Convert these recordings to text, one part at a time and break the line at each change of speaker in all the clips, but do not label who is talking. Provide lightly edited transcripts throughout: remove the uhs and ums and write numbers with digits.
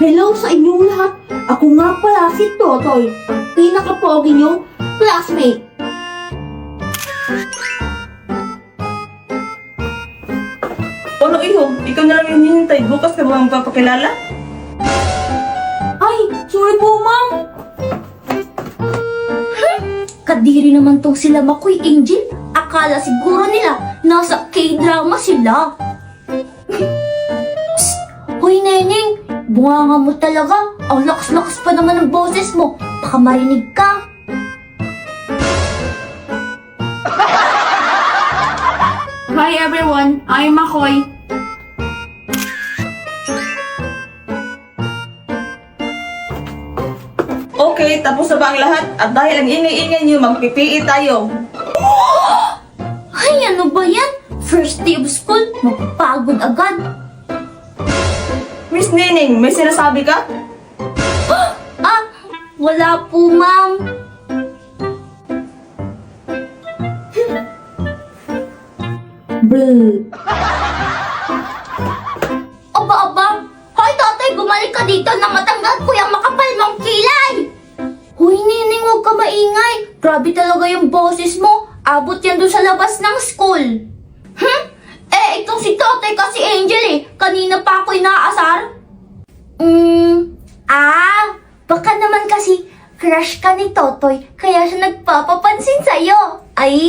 Hello sa inyong lahat. Ako nga pala si Totoy, ang pinaka-pogi niyong classmate.
Ano iho? Ikaw na lang yung hinihintay. Bukas ka ba magpapakilala?
Ay, sorry po ma'am.
Kadiri naman tong sila Makoy Angel. Akala siguro nila nasa K-drama sila. Psst! Hoy Neneng, bunganga mo talaga. Ang lakas-lakas pa naman ng boses mo. Baka marinig ka.
Hi everyone, I'm Makoy.
Okay, tapos na ba ang lahat? At dahil ang ingay-ingay niyo, mag-PPE tayo.
Ay, ano ba yan? First day of school, mapapagod agad.
Miss Nining, may sinasabi ka?
Ah, wala po ma'am.
Bleh.
Aba. Hoy tatay, bumalik ka dito na matanggal ko yung makapal mong kilay. Hoy Neneng, huwag ka maingay. Grabe talaga yung boses mo. Abot yan doon sa labas ng school. Itong si Totoy kasi Angel Kanina pa ako inaasar. Baka naman kasi crush ka ni Totoy kaya siya nagpapapansin sa'yo. Ay!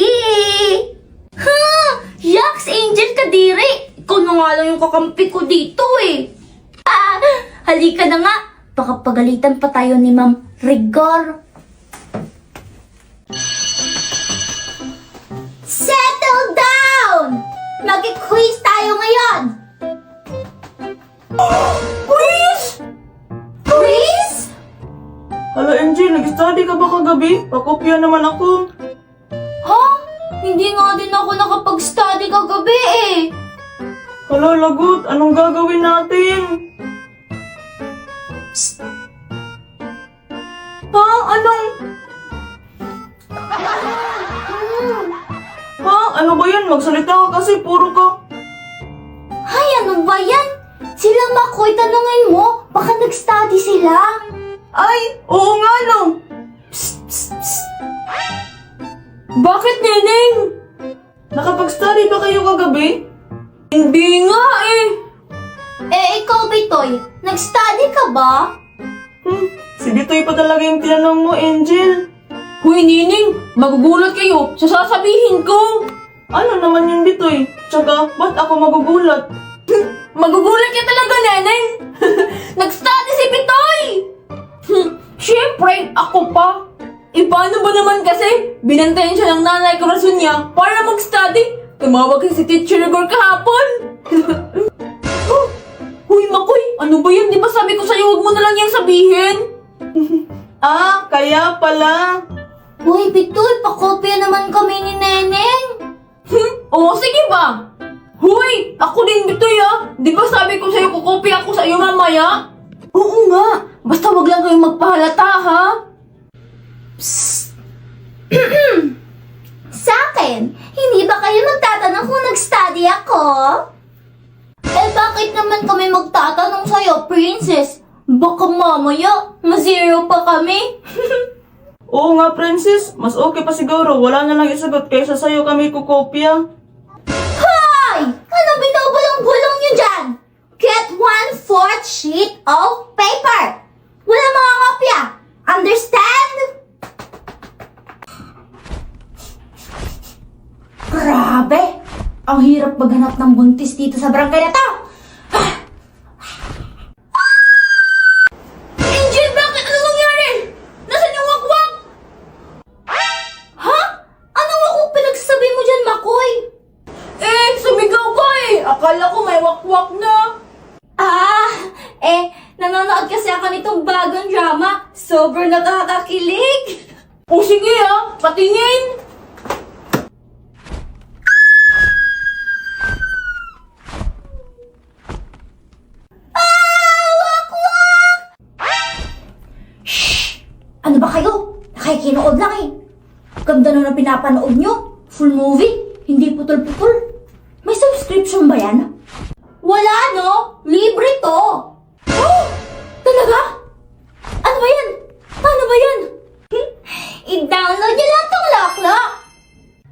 Yaks, Angel kadiri. Ikaw na nga lang yung kakampi ko dito halika na nga. Baka pagalitan pa tayo ni Ma'am Rigor. Settle down! Mag-quiz tayo ngayon! Quiz? Quiz?
Hala, Angel, nag-study ka ba kagabi? Pakopya naman ako.
Ha? Hindi nga din ako nakapag-study kagabi
Hala, lagot. Anong gagawin natin? Ha? Anong? Ha? Ano ba yan? Magsalita ka kasi puro ka.
Ay, ano ba yan? Sila Makoy, tanungin mo. Baka nag-study sila.
Ay, oo nga no.
Bakit, Neneng?
Nakapag-study ba kayo kagabi?
Hindi nga
Ikaw, Bitoy, nag-study ka ba?
Si Bitoy pa talaga yung tinanong mo, Angel.
Hoy, Neneng, magugulat kayo sa sasabihin ko.
Ano naman yung Bitoy? Tsaka, ba't ako magugulat?
Magugulat ka talaga, Neneng. Nag-study si Bitoy. Siyempre, ako pa. Paano ba naman kasi? Binantayan siya ng nanay ko rason niya para mag-study. Tumawag kasi si Teacher Igor kahapon. Huy, Makoy, ano ba yan? Di ba sabi ko sa'yo, huwag mo na lang yung sabihin?
Kaya pala.
Uy, Bitoy, pakopya naman kami ni Neneng.
Oo, sige ba? Huy, ako din Bitoy Di ba sabi ko sa'yo, kukopya ako sa'yo mamaya? Oo nga, basta wag lang kayong magpahalata ha?
Sa akin, hindi ba kayo magtatanong kung nag-study ako? Bakit naman kami magtatanong sa'yo, Princess? Baka mamaya, ma-zero pa kami.
Oo nga, Princess. Mas okay pa siguro. Wala na lang isagot kaysa sa'yo kami kukopya.
Hoy! Ano binubulong-bulong nyo dyan? Get 1/4 sheet of paper. Wala mga kopya. Understand? Grabe! Ang hirap maghanap ng buntis dito sa barangay na to! Angel, bakit? Ano nangyari? Nasaan yung wakwak? Ha? Anong wakwak pinagsasabi mo dyan, Makoy?
Sumigaw ka Akala ko may wakwak na.
Nanonood kasi ako nitong bagong drama. Sobrang nakakakilig.
O sige patingin.
Ano ba kayo? Nakikinood lang Ganda na pinapanood nyo. Full movie. Hindi putol-putol. May subscription ba yan? Wala no? Libre to.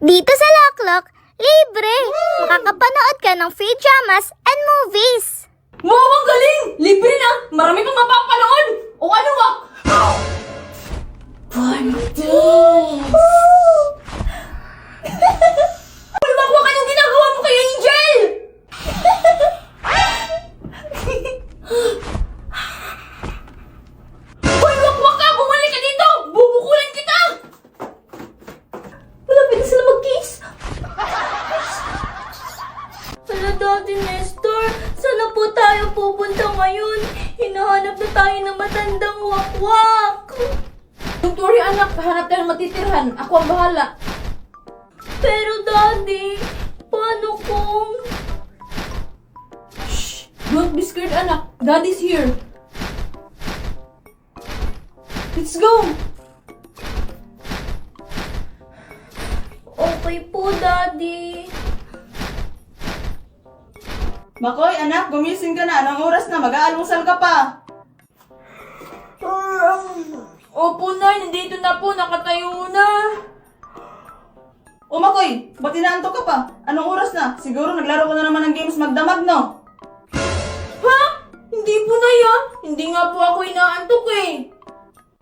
Dito sa Loklok, libre! Makakapanood ka ng free dramas and movies.
Wow, ang galing! Libre na! Marami kang mapapanood! O ano ba? Ulwak-wak, anong ginagawa mo kay Angel? Ulwak-wak ka! Bumalik ka dito! Bubukulan kita! Malapit na sila mag-kiss.
Hala, Daddy Nestor, saan po tayo pupunta ngayon? Hinahanap na tayo ng matandang wakwak.
Don't worry anak, hanap tayo ng matitirhan. Ako ang bahala.
Pero Daddy, paano kung...
Shh! Don't be scared anak. Daddy's here. Let's go!
Okay po, Daddy.
Makoy, anak, gumising ka na. Anong oras na? Mag-aalmusal ka pa.
Opo, Nay. Nandito na po. Nakatayo na.
O Makoy, ba't inaantok ka pa? Anong oras na? Siguro naglaro ka na naman ng games magdamag, no?
Ha? Hindi po, Nay, ha? Hindi nga po ako inaantok eh.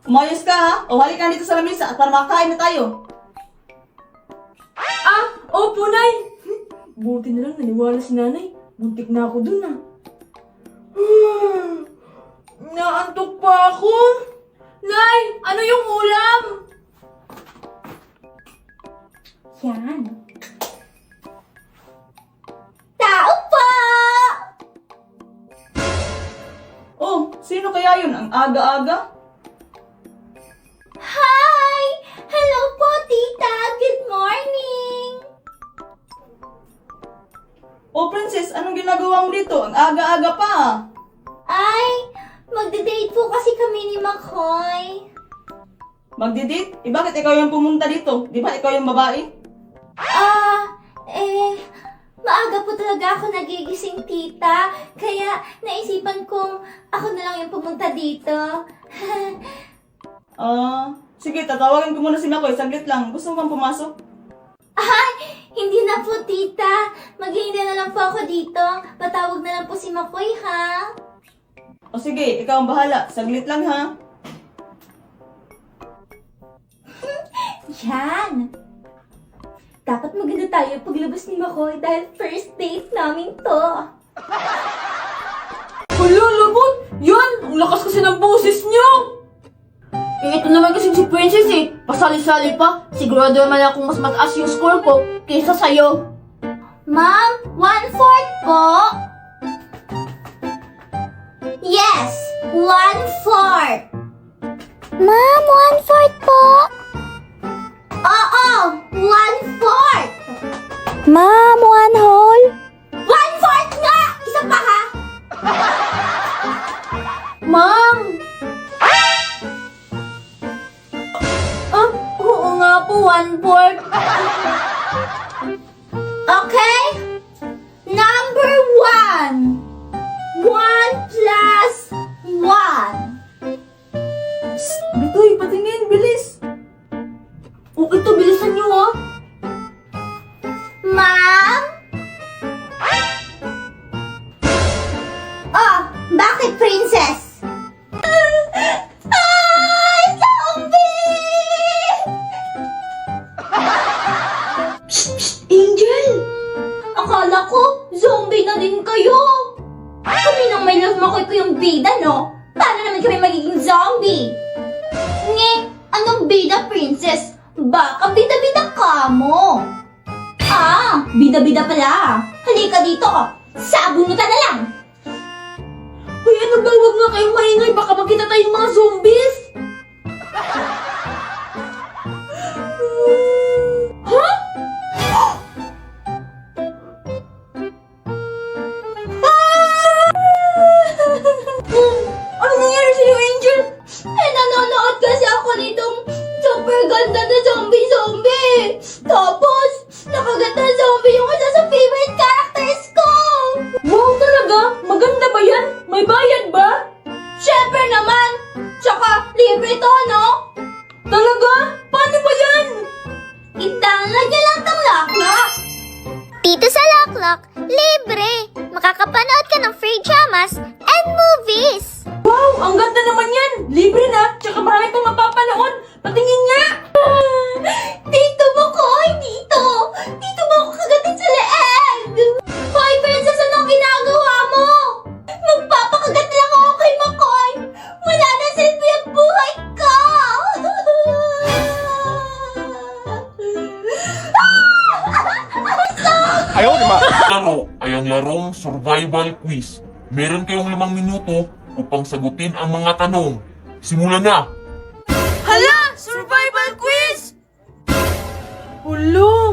Umayos ka, ha? O halika dito sa lamisa at para makakain na tayo.
Ah! Opo, Nay. Buti na lang naniwala si Nanay. Buntik na ako dun, ah. Naantok pa ako. Nay, ano yung ulam?
Yan. Tao pa!
Oh, sino kaya yun? Ang aga-aga?
Hi! Hello po, Tita! Good morning!
Oh, Princess, anong ginagawa mo dito? Ang aga-aga pa.
Ay, magde-date po kasi kami ni Makoy.
Magdi-date? Bakit ikaw yung pumunta dito? Di ba ikaw yung babae?
Maaga po talaga ako nagigising, Tita. Kaya naisipan kong ako na lang yung pumunta dito.
Sige, tatawagin ko muna si Makoy. Saglit lang. Gusto mo bang pumasok?
Hindi na po, Tita. Maghihintay na lang po ako dito. Patawag na lang po si Makoy, ha?
O sige, ikaw ang bahala. Saglit lang, ha?
Yan! Dapat maganda tayo paglabas ni Makoy dahil first date namin to.
Hala, lagot! Yan! Ang lakas kasi ng boses niyo! Eh, ito naman kasi si Princess eh. Pasali-sali pa. Sigurado naman akong mas mataas yung score ko kaysa sa'yo.
Ma'am, 1/4 po. Yes, 1/4. Ma'am, 1/4 po. Oo, 1/4. Ma'am, 1 whole. 1/4 nga! Isa pa ha?
Ma'am! Oo nga po, 1/4.
Okay? Number 1. 1 plus 1.
Bitoy, patingin. Bilis.
Oh, ito, bilisan niyo ah.
Ma'am? Oh, bakit, Princess? Ay, zombie!
Angel!
Akala ko, zombie na din kayo. Kami nang may love makoy ko yung bida, no? Paano naman kami magiging zombie? Nge, anong bida, Princess? Baka bida-bida ka mo. Bida-bida pala. Halika dito, oh. Sabunutan na lang.
Uy, ano ba? Huwag nga kayong maingay. Baka makita tayong mga zombies. Ha? Ano nangyari sa'yo, Angel?
Nanonood kasi ako nitong super ganda na zombie. Tapos, nakagat na zombie yung isa sa favorite characters ko.
Wow, talaga? Maganda ba yan? May bayad ba?
Syempre naman. Tsaka, libre to, no?
Talaga? Paano ba yan?
I-download nyo lang tong dramas and movies.
Wow, ang ganda naman yan! Libre na, tsaka marami pang mapapanood. Patingin nga!
Tito Makoy, dito! Dito mo ako kagatin sa leeg! Hoy, Princess, anong ginagawa mo? Magpapakagat lang ako kay Makoy! Wala na silbi ang buhay ko!
Laro ay ang larong survival quiz. Meron kayong 5 minuto upang sagutin ang mga tanong. Simulan na!
Hala! Survival quiz! Ulo!